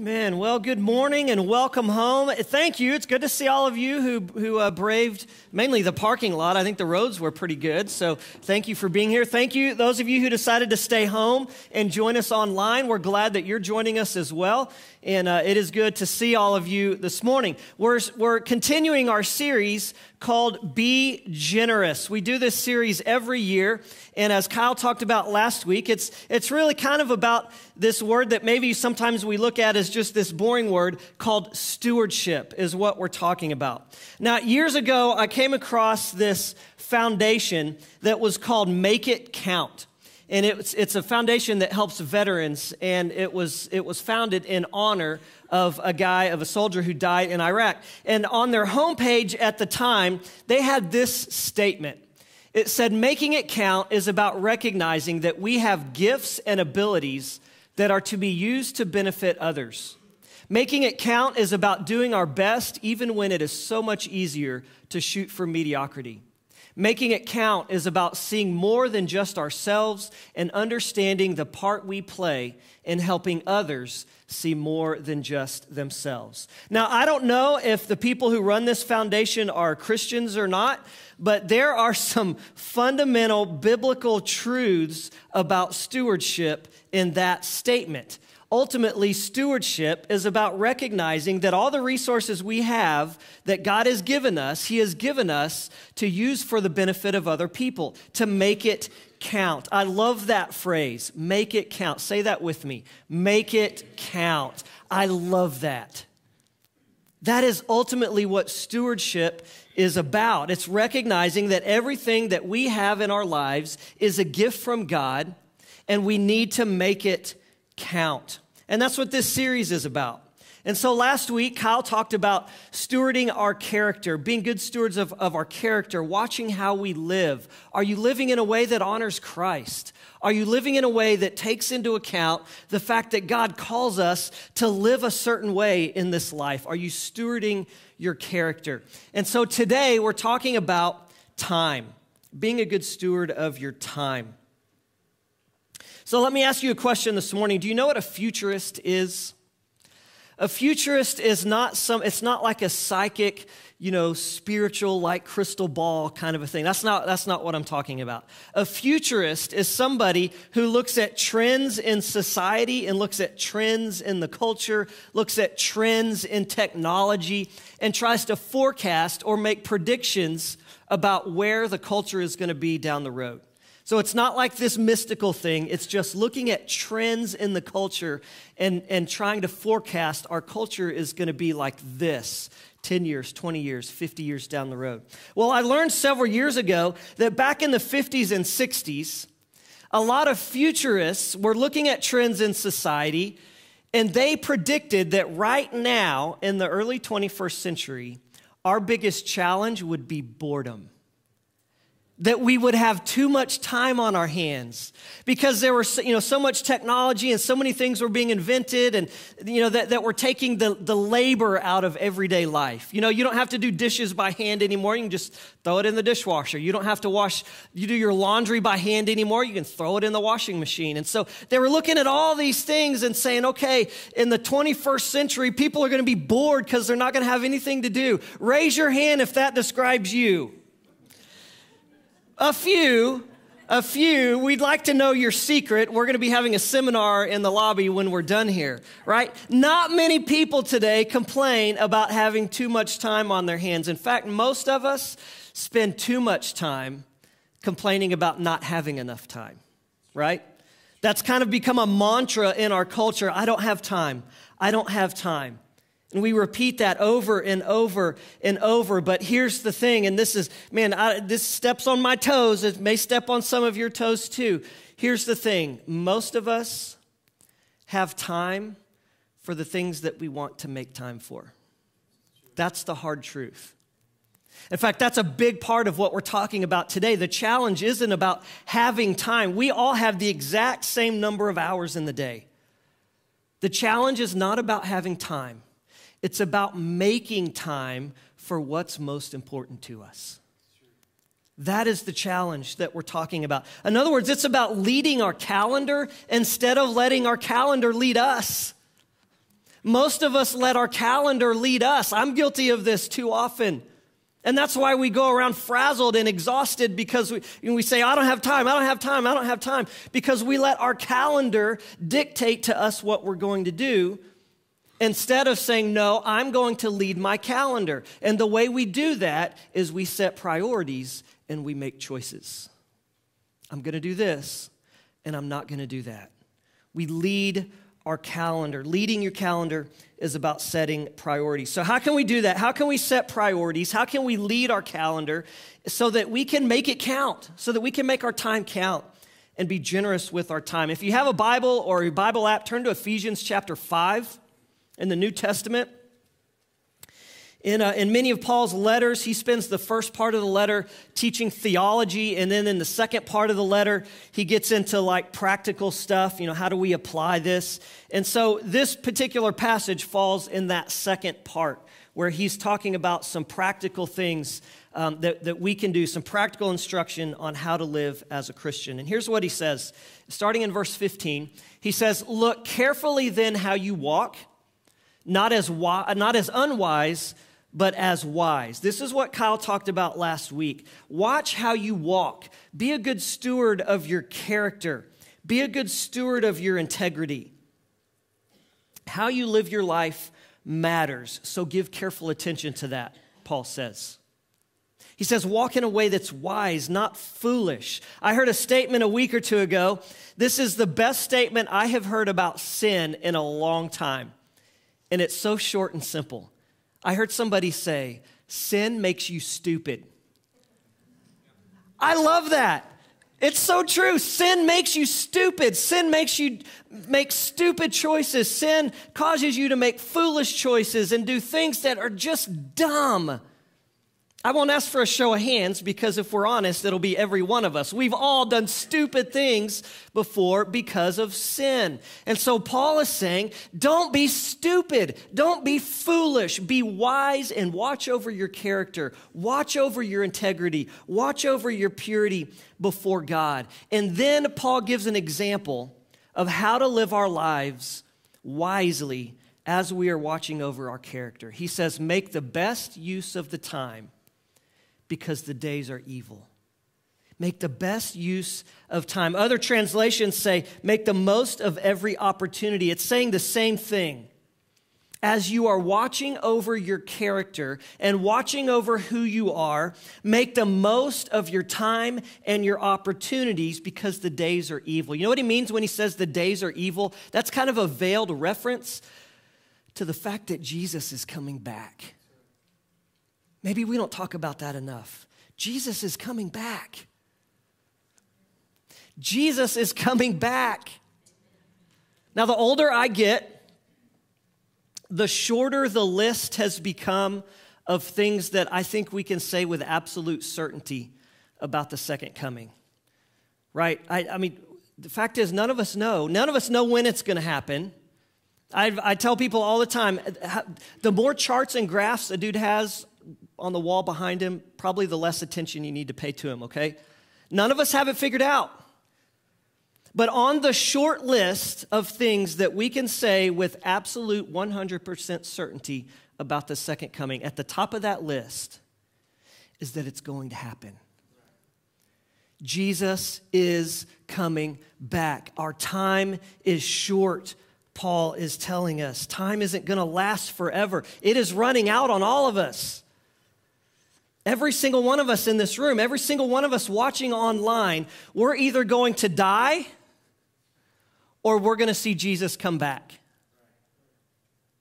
Amen. Well, good morning and welcome home. Thank you. It's good to see all of you who braved mainly the parking lot. I think the roads were pretty good, so thank you for being here. Thank you, those of you who decided to stay home and join us online. We're glad that you're joining us as well, and it is good to see all of you this morning. We're continuing our series called Be Generous. We do this series every year, and as Kyle talked about last week, it's really kind of about this word that maybe sometimes we look at as just this boring word called stewardship is what we're talking about. Now, years ago, I came across this foundation that was called Make It Count. And it's a foundation that helps veterans, and it was founded in honor of a soldier who died in Iraq. And on their homepage at the time, they had this statement. It said, "Making it count is about recognizing that we have gifts and abilities that are to be used to benefit others. Making it count is about doing our best even when it is so much easier to shoot for mediocrity. Making it count is about seeing more than just ourselves and understanding the part we play in helping others see more than just themselves." Now, I don't know if the people who run this foundation are Christians or not, but there are some fundamental biblical truths about stewardship in that statement. Ultimately, stewardship is about recognizing that all the resources we have that God has given us, He has given us to use for the benefit of other people, to make it count. I love that phrase, make it count. Say that with me, make it count. I love that. That is ultimately what stewardship is about. It's recognizing that everything that we have in our lives is a gift from God, and we need to make it count. And that's what this series is about. And so last week, Kyle talked about stewarding our character, being good stewards of our character, watching how we live. Are you living in a way that honors Christ? Are you living in a way that takes into account the fact that God calls us to live a certain way in this life? Are you stewarding your character? And so today, we're talking about time, being a good steward of your time. So let me ask you a question this morning. Do you know what a futurist is? A futurist is it's not like a psychic, spiritual, like crystal ball kind of a thing. That's not what I'm talking about. A futurist is somebody who looks at trends in society and looks at trends in the culture, looks at trends in technology, and tries to forecast or make predictions about where the culture is going to be down the road. So it's not like this mystical thing. It's just looking at trends in the culture and trying to forecast our culture is going to be like this 10 years, 20 years, 50 years down the road. Well, I learned several years ago that back in the 50s and 60s, a lot of futurists were looking at trends in society, and they predicted that right now in the early 21st century, our biggest challenge would be boredom. That we would have too much time on our hands because there were, so much technology and so many things were being invented and, that were taking the labor out of everyday life. You don't have to do dishes by hand anymore. You can just throw it in the dishwasher. You don't have to you do your laundry by hand anymore. You can throw it in the washing machine. And so they were looking at all these things and saying, okay, in the 21st century, people are going to be bored because they're not going to have anything to do. Raise your hand if that describes you. A few, we'd like to know your secret. We're going to be having a seminar in the lobby when we're done here, right? Not many people today complain about having too much time on their hands. In fact, most of us spend too much time complaining about not having enough time, right? That's kind of become a mantra in our culture. I don't have time. I don't have time. And we repeat that over and over and over. But here's the thing, and this is, this steps on my toes. It may step on some of your toes too. Here's the thing. Most of us have time for the things that we want to make time for. That's the hard truth. In fact, that's a big part of what we're talking about today. The challenge isn't about having time. We all have the exact same number of hours in the day. The challenge is not about having time. It's about making time for what's most important to us. That is the challenge that we're talking about. In other words, it's about leading our calendar instead of letting our calendar lead us. Most of us let our calendar lead us. I'm guilty of this too often. And that's why we go around frazzled and exhausted because we say, I don't have time, because we let our calendar dictate to us what we're going to do instead of saying, no, I'm going to lead my calendar. And the way we do that is we set priorities and we make choices. I'm going to do this and I'm not going to do that. We lead our calendar. Leading your calendar is about setting priorities. So how can we do that? How can we set priorities? How can we lead our calendar so that we can make it count, so that we can make our time count and be generous with our time? If you have a Bible or a Bible app, turn to Ephesians chapter 5 in the New Testament. In many of Paul's letters, he spends the first part of the letter teaching theology, and then in the second part of the letter, he gets into like practical stuff, how do we apply this? And so this particular passage falls in that second part, where he's talking about some practical things that we can do, some practical instruction on how to live as a Christian. And here's what he says, starting in verse 15. He says, look carefully then how you walk, not as unwise, but as wise. This is what Kyle talked about last week. Watch how you walk. Be a good steward of your character. Be a good steward of your integrity. How you live your life matters, so give careful attention to that, Paul says. He says, walk in a way that's wise, not foolish. I heard a statement a week or two ago. This is the best statement I have heard about sin in a long time. And it's so short and simple. I heard somebody say, sin makes you stupid. I love that. It's so true. Sin makes you stupid. Sin makes you make stupid choices. Sin causes you to make foolish choices and do things that are just dumb. I won't ask for a show of hands because if we're honest, it'll be every one of us. We've all done stupid things before because of sin. And so Paul is saying, don't be stupid. Don't be foolish. Be wise and watch over your character. Watch over your integrity. Watch over your purity before God. And then Paul gives an example of how to live our lives wisely as we are watching over our character. He says, make the best use of the time, because the days are evil. Make the best use of time. Other translations say, make the most of every opportunity. It's saying the same thing. As you are watching over your character and watching over who you are, make the most of your time and your opportunities because the days are evil. You know what he means when he says the days are evil? That's kind of a veiled reference to the fact that Jesus is coming back. Maybe we don't talk about that enough. Jesus is coming back. Jesus is coming back. Now, the older I get, the shorter the list has become of things that I think we can say with absolute certainty about the second coming. Right? I mean, the fact is, none of us know. None of us know when it's going to happen. I tell people all the time, the more charts and graphs a dude has on the wall behind him, probably the less attention you need to pay to him, okay? None of us have it figured out. But on the short list of things that we can say with absolute 100% certainty about the second coming, at the top of that list is that it's going to happen. Jesus is coming back. Our time is short. Paul is telling us time isn't going to last forever. It is running out on all of us. Every single one of us in this room, every single one of us watching online, we're either going to die or we're going to see Jesus come back.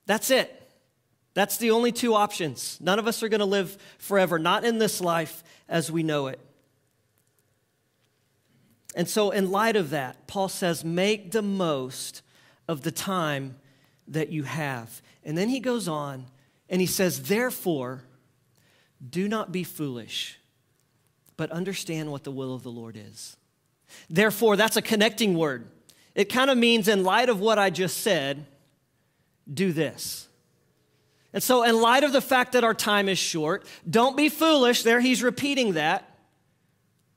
That's it. That's the only two options. None of us are going to live forever, not in this life as we know it. And so in light of that, Paul says, make the most of the time that you have. And then he goes on and he says, therefore, do not be foolish, but understand what the will of the Lord is. Therefore, that's a connecting word. It kind of means in light of what I just said, do this. And so in light of the fact that our time is short, don't be foolish. There he's repeating that.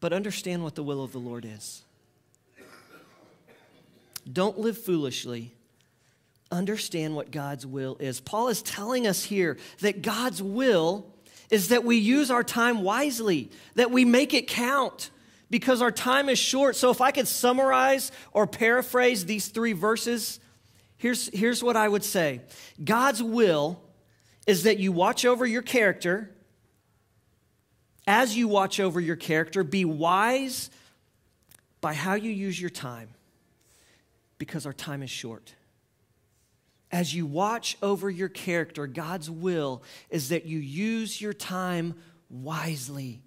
But understand what the will of the Lord is. Don't live foolishly. understand what God's will is. Paul is telling us here that God's will is that we use our time wisely, that we make it count, because our time is short. So if I could summarize or paraphrase these 3 verses, here's what I would say. God's will is that you watch over your character. As you watch over your character, be wise by how you use your time, because our time is short. As you watch over your character, God's will is that you use your time wisely,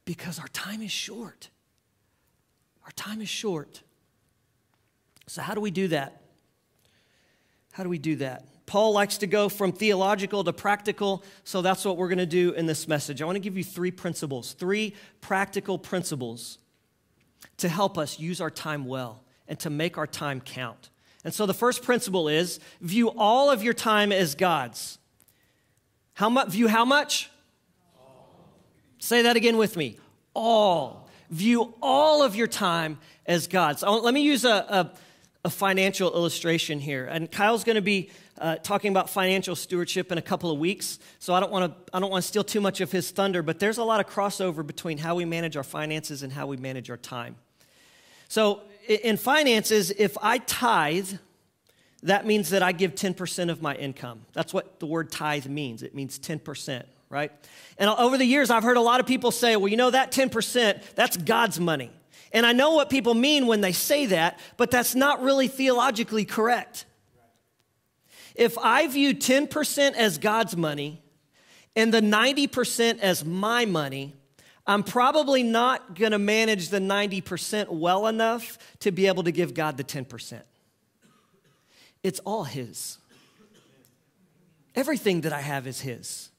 because our time is short. Our time is short. So how do we do that? How do we do that? Paul likes to go from theological to practical, so that's what we're going to do in this message. I want to give you 3 principles, 3 practical principles to help us use our time well and to make our time count. And so the first principle is view all of your time as God's. View how much? Say that again with me. All. View all of your time as God's. So let me use a financial illustration here. And Kyle's going to be talking about financial stewardship in a couple of weeks. So I don't want to steal too much of his thunder, but there's a lot of crossover between how we manage our finances and how we manage our time. So in finances, if I tithe, that means that I give 10% of my income. That's what the word tithe means. It means 10%, right? And over the years, I've heard a lot of people say, well, you know, that 10%, that's God's money. And I know what people mean when they say that, but that's not really theologically correct. If I view 10% as God's money and the 90% as my money, I'm probably not going to manage the 90% well enough to be able to give God the 10%. It's all His. Everything that I have is His.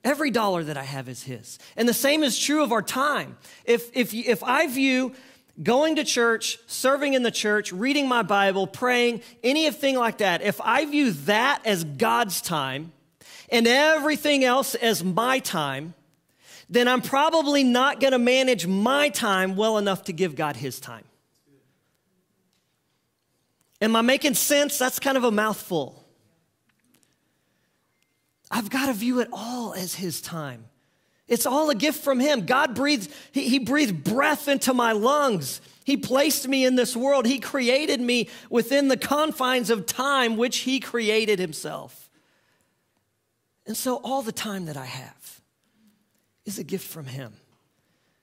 Every dollar that I have is His. And the same is true of our time. If I view going to church, serving in the church, reading my Bible, praying, anything like that, if I view that as God's time and everything else as my time, then I'm probably not going to manage my time well enough to give God His time. Am I making sense? That's kind of a mouthful. I've got to view it all as His time. It's all a gift from Him. God breathed, He breathed breath into my lungs. He placed me in this world. He created me within the confines of time, which He created Himself. And so all the time that I have is a gift from Him.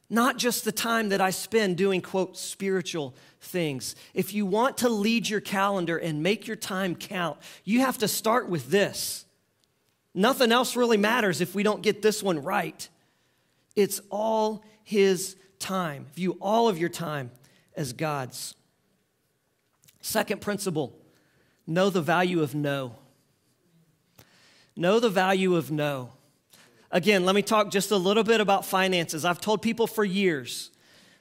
Not just the time that I spend doing, quote, spiritual things. If you want to lead your calendar and make your time count, you have to start with this. Nothing else really matters if we don't get this one right. It's all His time. View all of your time as God's. Second principle, know the value of no. Know the value of no. Again, let me talk just a little bit about finances. I've told people for years,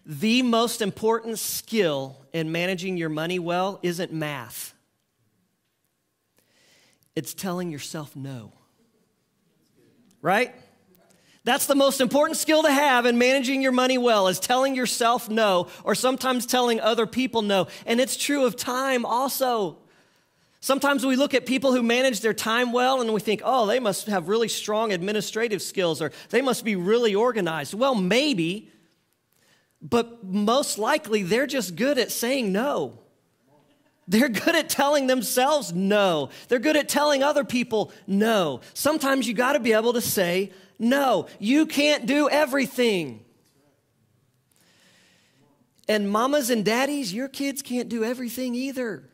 the most important skill in managing your money well isn't math. It's telling yourself no. Right? That's the most important skill to have in managing your money well, is telling yourself no, or sometimes telling other people no. And it's true of time also. Sometimes we look at people who manage their time well and we think, oh, they must have really strong administrative skills, or they must be really organized. Well, maybe, but most likely they're just good at saying no. They're good at telling themselves no. They're good at telling other people no. Sometimes you got to be able to say no. You can't do everything. And mamas and daddies, your kids can't do everything either.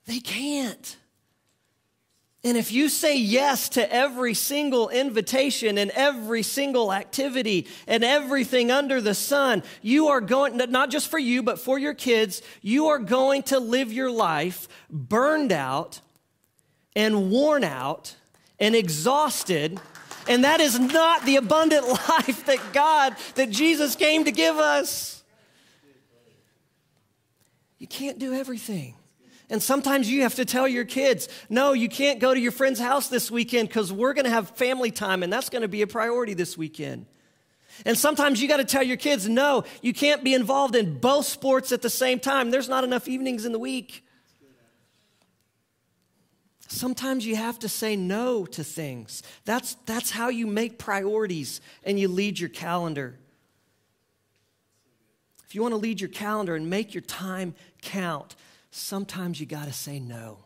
They can't. And if you say yes to every single invitation and every single activity and everything under the sun, you are going, not just for you, but for your kids, you are going to live your life burned out and worn out and exhausted. And that is not the abundant life that Jesus came to give us. You can't do everything. And sometimes you have to tell your kids, no, you can't go to your friend's house this weekend because we're going to have family time, and that's going to be a priority this weekend. And sometimes you got to tell your kids, no, you can't be involved in both sports at the same time. There's not enough evenings in the week. Sometimes you have to say no to things. That's how you make priorities and you lead your calendar. If you want to lead your calendar and make your time count, sometimes you got to say no.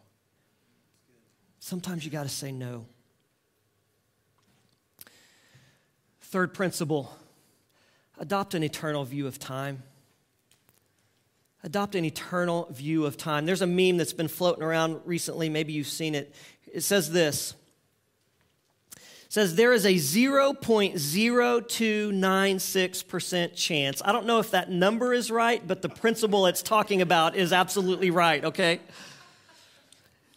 Sometimes you got to say no. Third principle, adopt an eternal view of time. Adopt an eternal view of time. There's a meme that's been floating around recently. Maybe you've seen it. It says this. It says there is a 0.0296% chance. I don't know if that number is right, but the principle it's talking about is absolutely right, okay?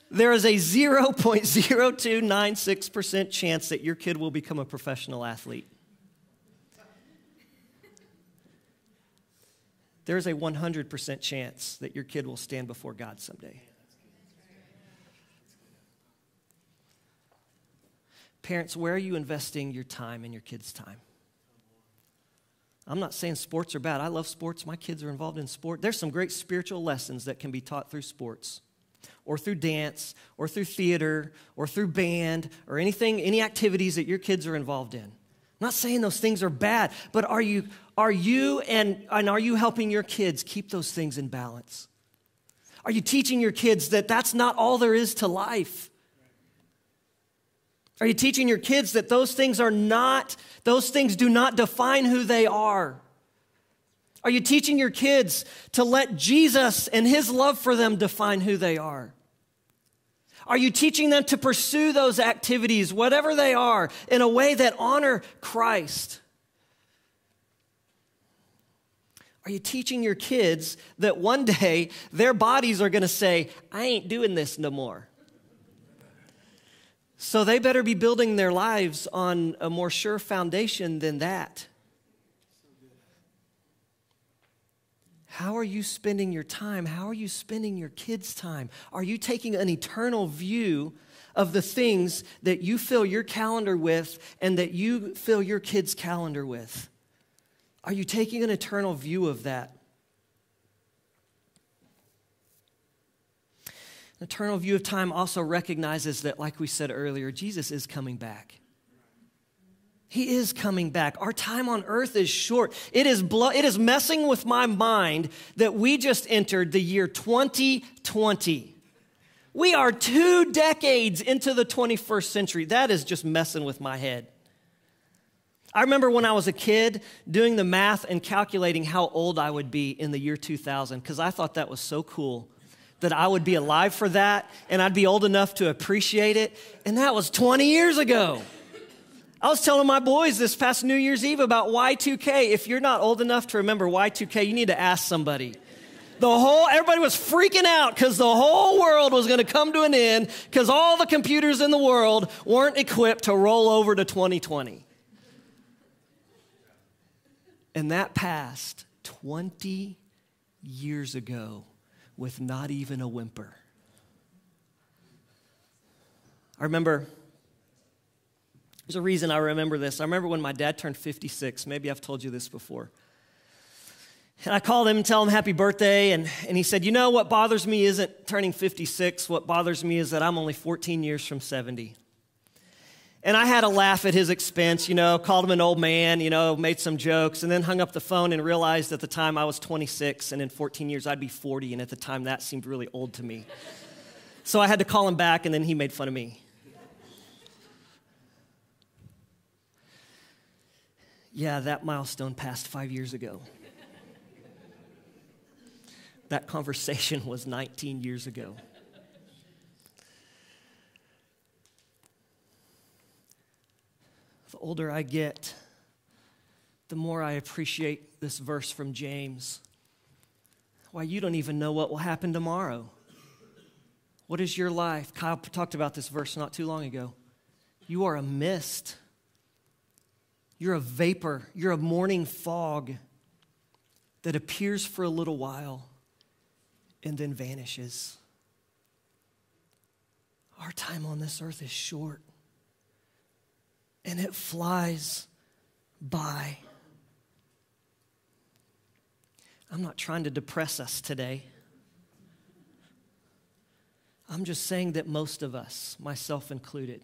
There is a 0.0296% chance that your kid will become a professional athlete. There's a 100% chance that your kid will stand before God someday. Parents, where are you investing your time and your kids' time? I'm not saying sports are bad. I love sports. My kids are involved in sport. There's some great spiritual lessons that can be taught through sports or through dance or through theater or through band or any activities that your kids are involved in. I'm not saying those things are bad, but are you helping your kids keep those things in balance? Are you teaching your kids that that's not all there is to life? Are you teaching your kids that those things do not define who they are? Are you teaching your kids to let Jesus and his love for them define who they are? Are you teaching them to pursue those activities, whatever they are, in a way that honor Christ? Are you teaching your kids that one day their bodies are going to say, I ain't doing this no more? So they better be building their lives on a more sure foundation than that. How are you spending your time? How are you spending your kids' time? Are you taking an eternal view of the things that you fill your calendar with and that you fill your kids' calendar with? Are you taking an eternal view of that? An eternal view of time also recognizes that, like we said earlier, Jesus is coming back. He is coming back. Our time on earth is short. It is messing with my mind that we just entered the year 2020. We are 2 decades into the 21st century. That is just messing with my head. I remember when I was a kid doing the math and calculating how old I would be in the year 2000 because I thought that was so cool that I would be alive for that and I'd be old enough to appreciate it. And that was 20 years ago. I was telling my boys this past New Year's Eve about Y2K. If you're not old enough to remember Y2K, you need to ask somebody. Everybody was freaking out because the whole world was going to come to an end because all the computers in the world weren't equipped to roll over to 2020. And that passed 20 years ago with not even a whimper. I remember, there's a reason I remember this. I remember when my dad turned 56. Maybe I've told you this before. And I called him and tell him happy birthday. And he said, you know, what bothers me isn't turning 56. What bothers me is that I'm only 14 years from 70. And I had a laugh at his expense, called him an old man, made some jokes, and then hung up the phone and realized at the time I was 26, and in 14 years I'd be 40, and at the time that seemed really old to me. So I had to call him back, and then he made fun of me. Yeah, that milestone passed 5 years ago. That conversation was 19 years ago. The older I get, the more I appreciate this verse from James. Why, you don't even know what will happen tomorrow. What is your life? Kyle talked about this verse not too long ago. You are a mist. You're a vapor. You're a morning fog that appears for a little while and then vanishes. Our time on this earth is short. And it flies by. I'm not trying to depress us today. I'm just saying that most of us, myself included,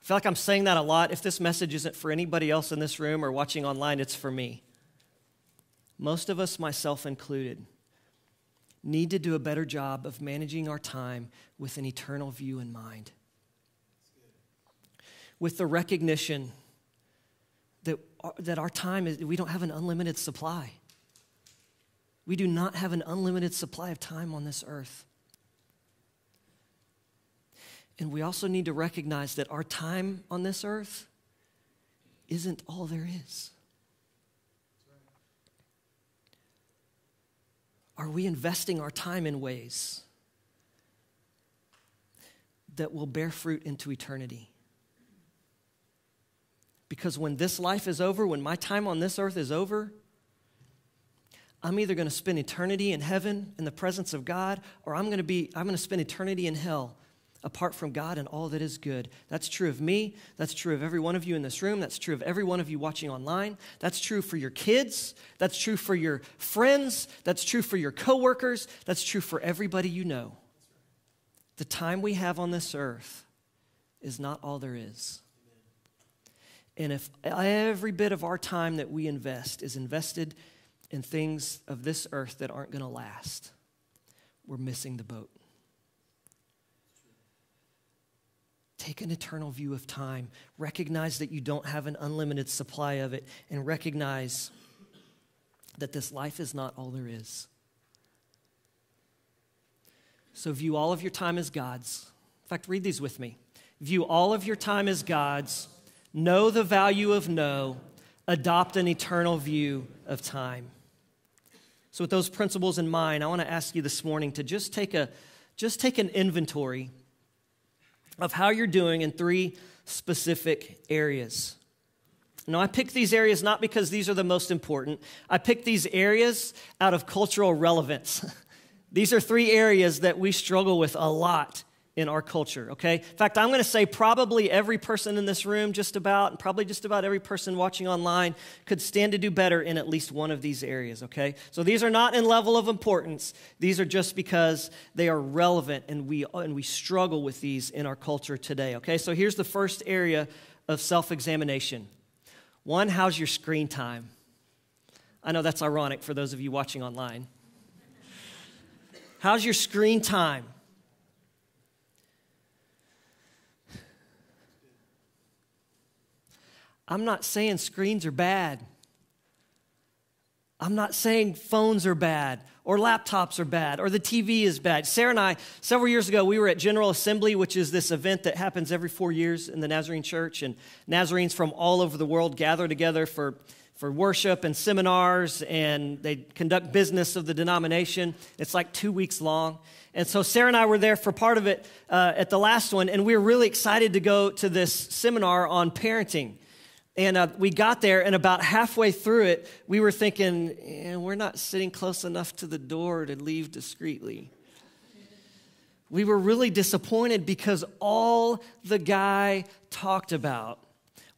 I feel like I'm saying that a lot. If this message isn't for anybody else in this room or watching online, it's for me. Most of us, myself included, need to do a better job of managing our time with an eternal view in mind. With the recognition that our time is, we don't have an unlimited supply. We do not have an unlimited supply of time on this earth. And we also need to recognize that our time on this earth isn't all there is. Are we investing our time in ways that will bear fruit into eternity? Because when this life is over, when my time on this earth is over, I'm either going to spend eternity in heaven in the presence of God, or I'm going to spend eternity in hell apart from God and all that is good. That's true of me. That's true of every one of you in this room. That's true of every one of you watching online. That's true for your kids. That's true for your friends. That's true for your coworkers. That's true for everybody you know. The time we have on this earth is not all there is. And if every bit of our time that we invest is invested in things of this earth that aren't going to last, we're missing the boat. Take an eternal view of time. Recognize that you don't have an unlimited supply of it, and recognize that this life is not all there is. So view all of your time as God's. In fact, read these with me. View all of your time as God's. Know the value of no. Adopt an eternal view of time. So with those principles in mind, I want to ask you this morning to just take an inventory of how you're doing in 3 specific areas. Now, I picked these areas not because these are the most important. I picked these areas out of cultural relevance. These are 3 areas that we struggle with a lot in our culture, okay? In fact, I'm going to say probably every person in this room, and probably just about every person watching online could stand to do better in at least one of these areas, okay? So these are not in level of importance. These are just because they are relevant, and we struggle with these in our culture today, okay? So here's the first area of self-examination. 1, how's your screen time? I know that's ironic for those of you watching online. How's your screen time? I'm not saying screens are bad. I'm not saying phones are bad or laptops are bad or the TV is bad. Sarah and I, several years ago, we were at General Assembly, which is this event that happens every 4 years in the Nazarene Church. And Nazarenes from all over the world gather together for worship and seminars, and they conduct business of the denomination. It's like 2 weeks long. And so Sarah and I were there for part of it at the last one, and we were really excited to go to this seminar on parenting. And we got there, and about halfway through it, we were thinking, we're not sitting close enough to the door to leave discreetly. We were really disappointed because all the guy talked about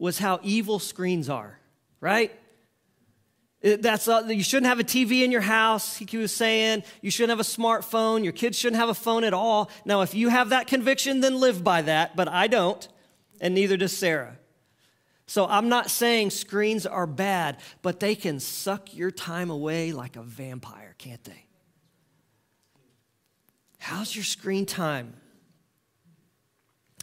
was how evil screens are, right? You shouldn't have a TV in your house, he was saying. You shouldn't have a smartphone. Your kids shouldn't have a phone at all. Now, if you have that conviction, then live by that, but I don't, and neither does Sarah. So I'm not saying screens are bad, but they can suck your time away like a vampire, can't they? How's your screen time?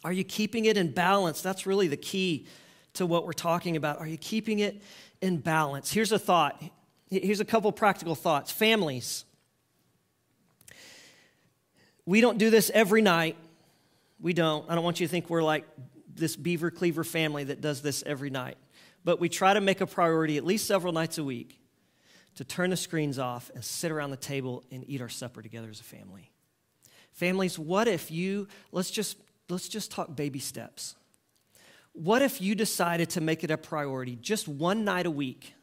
Are you keeping it in balance? That's really the key to what we're talking about. Are you keeping it in balance? Here's a thought. Here's a couple practical thoughts. Families. We don't do this every night. We don't. I don't want you to think we're like this Beaver Cleaver family that does this every night. But we try to make a priority at least several nights a week to turn the screens off and sit around the table and eat our supper together as a family. Families, what if let's just talk baby steps. What if you decided to make it a priority just one night a week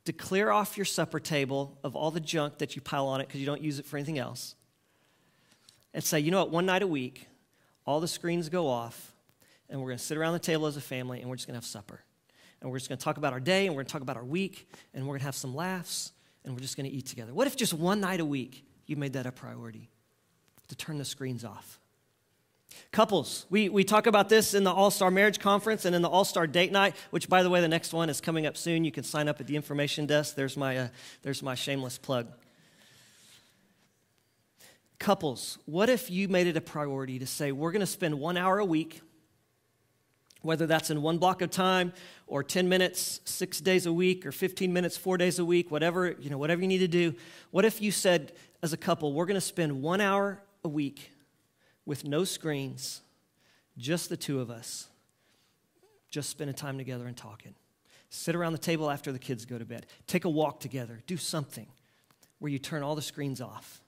to clear off your supper table of all the junk that you pile on it because you don't use it for anything else, and say, you know what, one night a week, all the screens go off, and we're going to sit around the table as a family, and we're just going to have supper. And we're just going to talk about our day, and we're going to talk about our week, and we're going to have some laughs, and we're just going to eat together. What if just one night a week you made that a priority? to turn the screens off. Couples, we talk about this in the All-Star Marriage Conference and in the All-Star Date Night, which, by the way, the next one is coming up soon. You can sign up at the information desk. There's my shameless plug. Couples, what if you made it a priority to say, we're going to spend 1 hour a week, whether that's in one block of time or 10 minutes 6 days a week or 15 minutes 4 days a week, whatever you need to do. What if you said, as a couple, we're going to spend 1 hour a week with no screens, just the two of us, just spending time together and talking. Sit around the table after the kids go to bed. Take a walk together. Do something where you turn all the screens off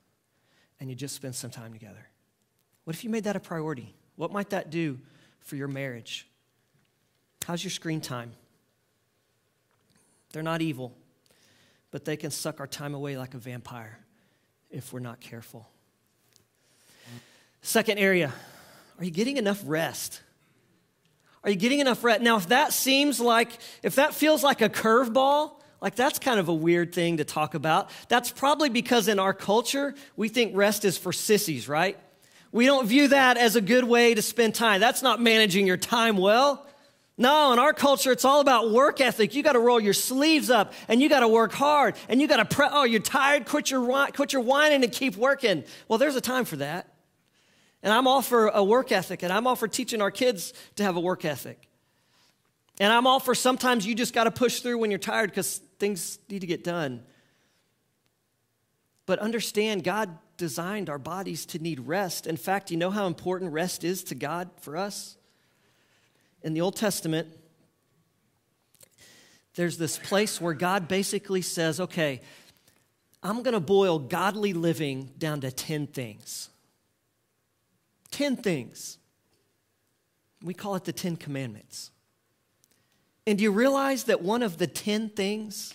and you just spend some time together. What if you made that a priority? What might that do for your marriage? How's your screen time? They're not evil, but they can suck our time away like a vampire if we're not careful. Second area, are you getting enough rest? Are you getting enough rest? Now, if that feels like a curveball, like that's kind of a weird thing to talk about, that's probably because in our culture, we think rest is for sissies, right? We don't view that as a good way to spend time. That's not managing your time well. No, in our culture, it's all about work ethic. You got to roll your sleeves up, and you got to work hard, and you got to you're tired, quit your whining and keep working. Well, there's a time for that. And I'm all for a work ethic, and I'm all for teaching our kids to have a work ethic. And I'm all for sometimes you just got to push through when you're tired because things need to get done. But understand, God designed our bodies to need rest. In fact, you know how important rest is to God for us? In the Old Testament, there's this place where God basically says, okay, I'm going to boil godly living down to 10 things. 10 things. We call it the 10 Commandments. And do you realize that one of the 10 things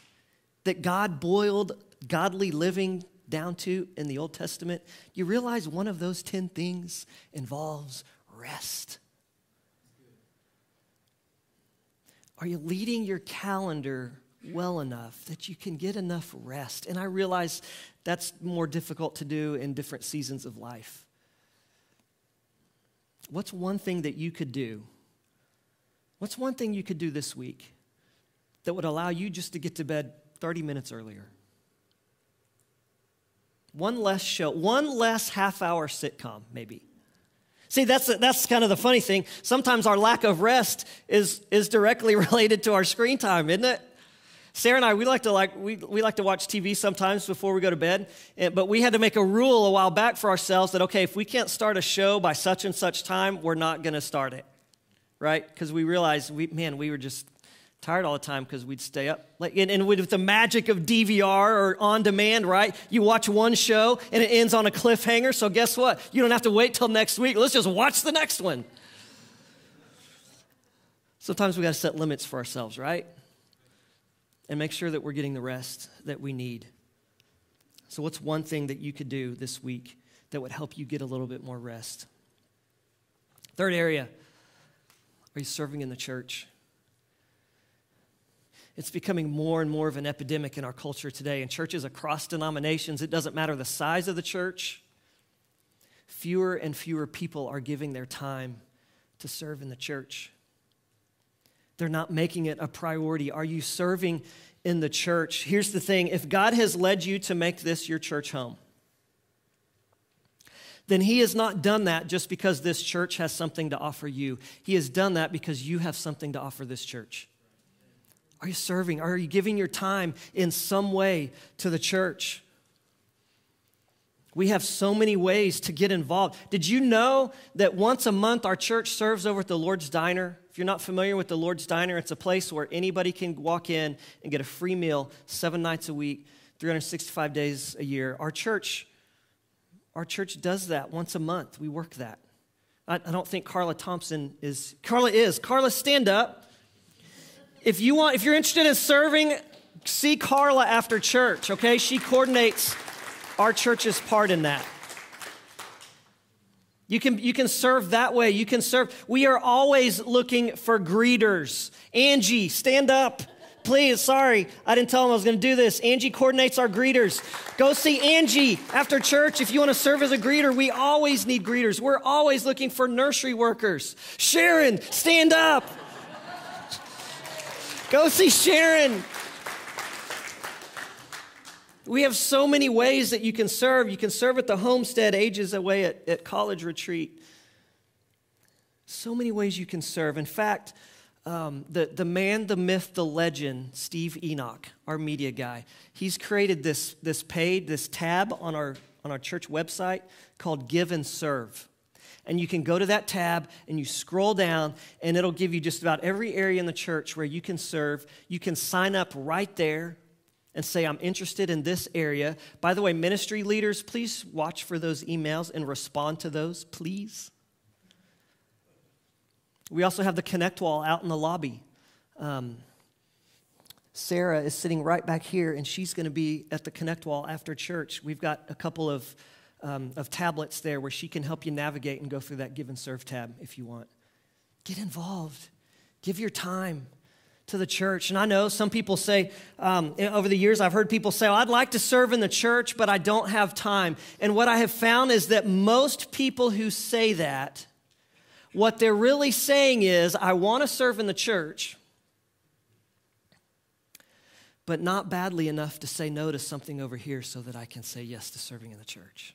that God boiled godly living down to in the Old Testament, you realize one of those 10 things involves rest? Are you leading your calendar well enough that you can get enough rest? And I realize that's more difficult to do in different seasons of life. What's one thing that you could do? What's one thing you could do this week that would allow you just to get to bed 30 minutes earlier? One less show, one less half-hour sitcom, maybe. See, that's kind of the funny thing. Sometimes our lack of rest is directly related to our screen time, isn't it? Sarah and I, we like to watch TV sometimes before we go to bed, but we had to make a rule a while back for ourselves that, okay, if we can't start a show by such and such time, we're not going to start it, right? Because we realized, we were just tired all the time because we'd stay up. And with the magic of DVR or on demand, right? You watch one show and it ends on a cliffhanger, so guess what? You don't have to wait till next week. Let's just watch the next one. Sometimes we got to set limits for ourselves, right? And make sure that we're getting the rest that we need. So what's one thing that you could do this week that would help you get a little bit more rest? Third area, are you serving in the church? It's becoming more and more of an epidemic in our culture today. In churches across denominations, it doesn't matter the size of the church. Fewer and fewer people are giving their time to serve in the church. They're not making it a priority. Are you serving in the church? Here's the thing. If God has led you to make this your church home, then He has not done that just because this church has something to offer you. He has done that because you have something to offer this church. Are you serving? Are you giving your time in some way to the church? We have so many ways to get involved. Did you know that once a month our church serves over at the Lord's Diner? If you're not familiar with the Lord's Diner, it's a place where anybody can walk in and get a free meal 7 nights a week, 365 days a year. Our church does that once a month. We work that. I don't think Carla Thompson is. Carla, stand up. If you're interested in serving, see Carla after church, okay? She coordinates our church's part in that. You can serve that way. You can serve. We are always looking for greeters. Angie, stand up. Please, sorry, I didn't tell them I was going to do this. Angie coordinates our greeters. Go see Angie after church if you want to serve as a greeter. We always need greeters. We're always looking for nursery workers. Sharon, stand up. Go see Sharon. We have so many ways that you can serve. You can serve at the homestead, ages away at college retreat. So many ways you can serve. In fact, the man, the myth, the legend, Steve Enoch, our media guy, he's created this page, this tab on our church website called Give and Serve. And you can go to that tab and you scroll down and it'll give you just about every area in the church where you can serve. You can sign up right there and say, I'm interested in this area. By the way, ministry leaders, please watch for those emails and respond to those, please. We also have the Connect wall out in the lobby. Sarah is sitting right back here, and she's going to be at the Connect wall after church. We've got a couple of tablets there where she can help you navigate and go through that Give and Serve tab if you want. Get involved. Give your time to the church. And I know some people say, over the years, I've heard people say, I'd like to serve in the church, but I don't have time. And what I have found is that most people who say that, what they're really saying is, I want to serve in the church, but not badly enough to say no to something over here so that I can say yes to serving in the church.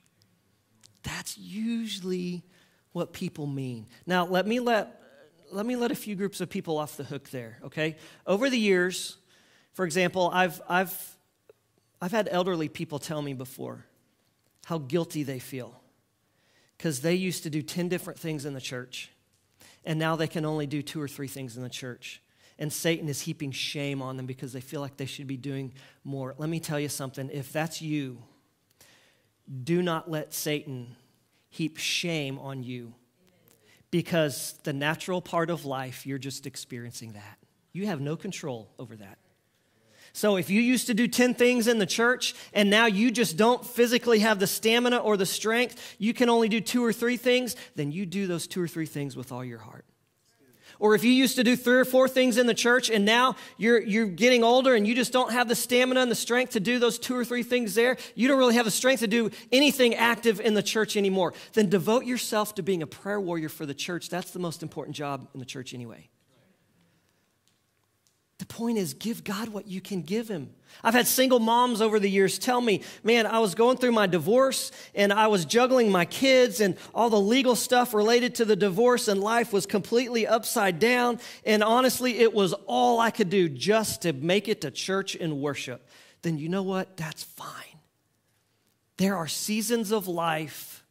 That's usually what people mean. Now, let me let a few groups of people off the hook there, okay? Over the years, for example, I've had elderly people tell me before how guilty they feel because they used to do 10 different things in the church, and now they can only do 2 or 3 things in the church. And Satan is heaping shame on them because they feel like they should be doing more. Let me tell you something. If that's you, do not let Satan heap shame on you, because the natural part of life, you're just experiencing that. You have no control over that. So if you used to do 10 things in the church and now you just don't physically have the stamina or the strength, you can only do 2 or 3 things, then you do those 2 or 3 things with all your heart. Or if you used to do 3 or 4 things in the church and now you're getting older and you just don't have the stamina and the strength to do those 2 or 3 things there, you don't really have the strength to do anything active in the church anymore, then devote yourself to being a prayer warrior for the church. That's the most important job in the church anyway. The point is, give God what you can give him. I've had single moms over the years tell me, man, I was going through my divorce and I was juggling my kids and all the legal stuff related to the divorce, and life was completely upside down. And honestly, it was all I could do just to make it to church and worship. Then you know what? That's fine. There are seasons of life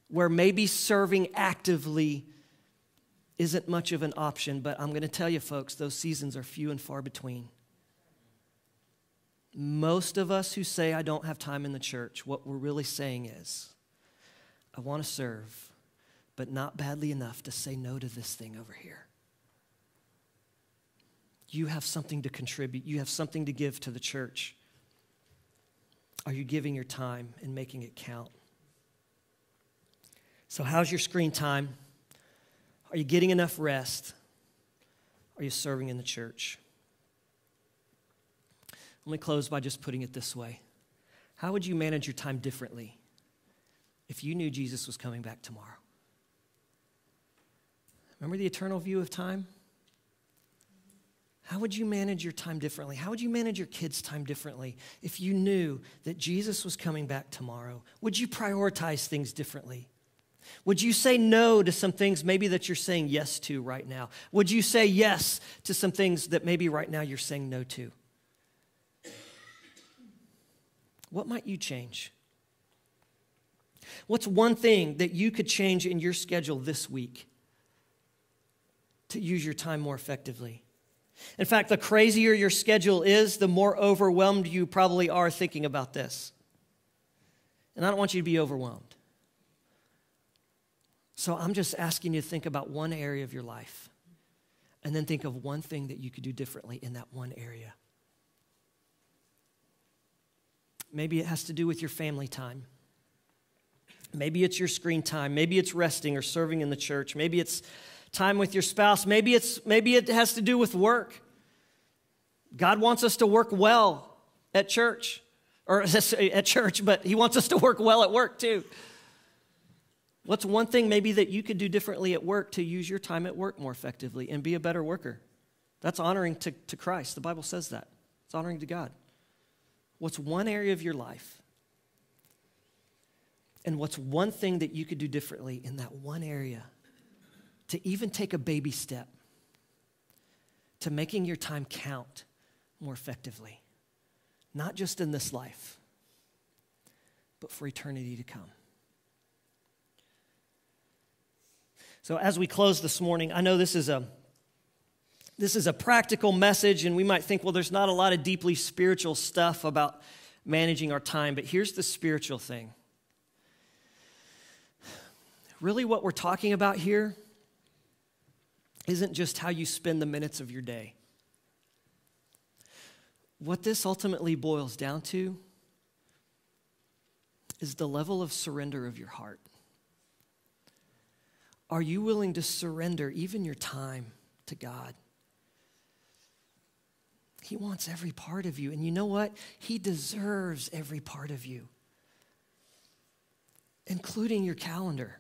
where maybe serving actively isn't much of an option, but I'm going to tell you, folks, those seasons are few and far between. Most of us who say, I don't have time in the church, what we're really saying is, I want to serve, but not badly enough to say no to this thing over here. You have something to contribute. You have something to give to the church. Are you giving your time and making it count? So how's your screen time? Are you getting enough rest? Are you serving in the church? Let me close by just putting it this way. How would you manage your time differently if you knew Jesus was coming back tomorrow? Remember the eternal view of time? How would you manage your time differently? How would you manage your kids' time differently if you knew that Jesus was coming back tomorrow? Would you prioritize things differently? Would you say no to some things maybe that you're saying yes to right now? Would you say yes to some things that maybe right now you're saying no to? What might you change? What's one thing that you could change in your schedule this week to use your time more effectively? In fact, the crazier your schedule is, the more overwhelmed you probably are thinking about this. And I don't want you to be overwhelmed. So I'm just asking you to think about one area of your life and then think of one thing that you could do differently in that one area. Maybe it has to do with your family time. Maybe it's your screen time. Maybe it's resting or serving in the church. Maybe it's time with your spouse. Maybe it has to do with work. God wants us to work well at church, or at church, but he wants us to work well at work too. What's one thing maybe that you could do differently at work to use your time at work more effectively and be a better worker? That's honoring to Christ. The Bible says that. It's honoring to God. What's one area of your life? And what's one thing that you could do differently in that one area to even take a baby step to making your time count more effectively? Not just in this life, but for eternity to come. So as we close this morning, I know this is a practical message, and we might think, well, there's not a lot of deeply spiritual stuff about managing our time, but here's the spiritual thing. Really what we're talking about here isn't just how you spend the minutes of your day. What this ultimately boils down to is the level of surrender of your heart. Are you willing to surrender even your time to God? He wants every part of you. And you know what? He deserves every part of you, including your calendar.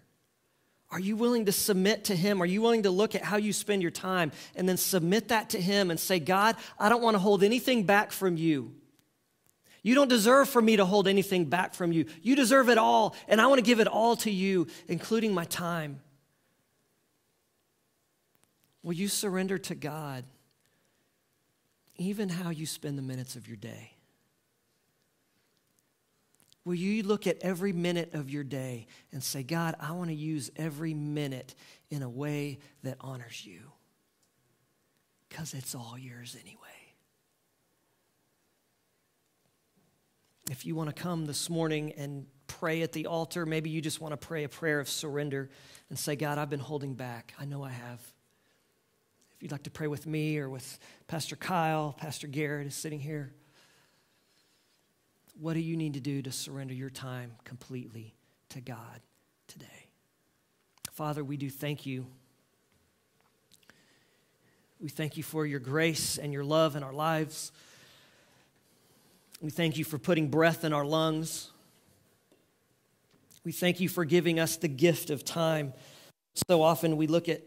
Are you willing to submit to him? Are you willing to look at how you spend your time and then submit that to him and say, God, I don't want to hold anything back from you. You don't deserve for me to hold anything back from you. You deserve it all, and I want to give it all to you, including my time. Will you surrender to God even how you spend the minutes of your day? Will you look at every minute of your day and say, God, I want to use every minute in a way that honors you, because it's all yours anyway. If you want to come this morning and pray at the altar, maybe you just want to pray a prayer of surrender and say, God, I've been holding back. I know I have. If you'd like to pray with me or with Pastor Kyle, Pastor Garrett is sitting here. What do you need to do to surrender your time completely to God today? Father, we do thank you. We thank you for your grace and your love in our lives. We thank you for putting breath in our lungs. We thank you for giving us the gift of time. So often we look at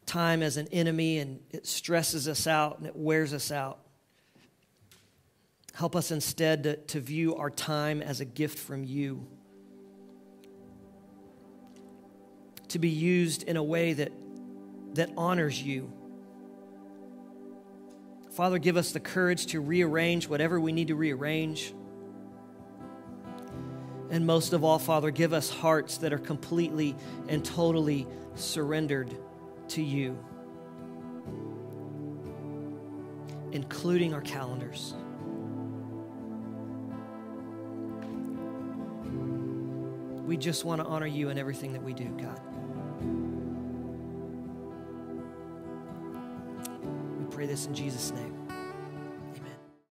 time as an enemy, and it stresses us out and it wears us out. Help us instead to view our time as a gift from you, to be used in a way that honors you. Father, give us the courage to rearrange whatever we need to rearrange. And most of all, Father, give us hearts that are completely and totally surrendered to you, including our calendars. We just want to honor you in everything that we do, God. We pray this in Jesus' name.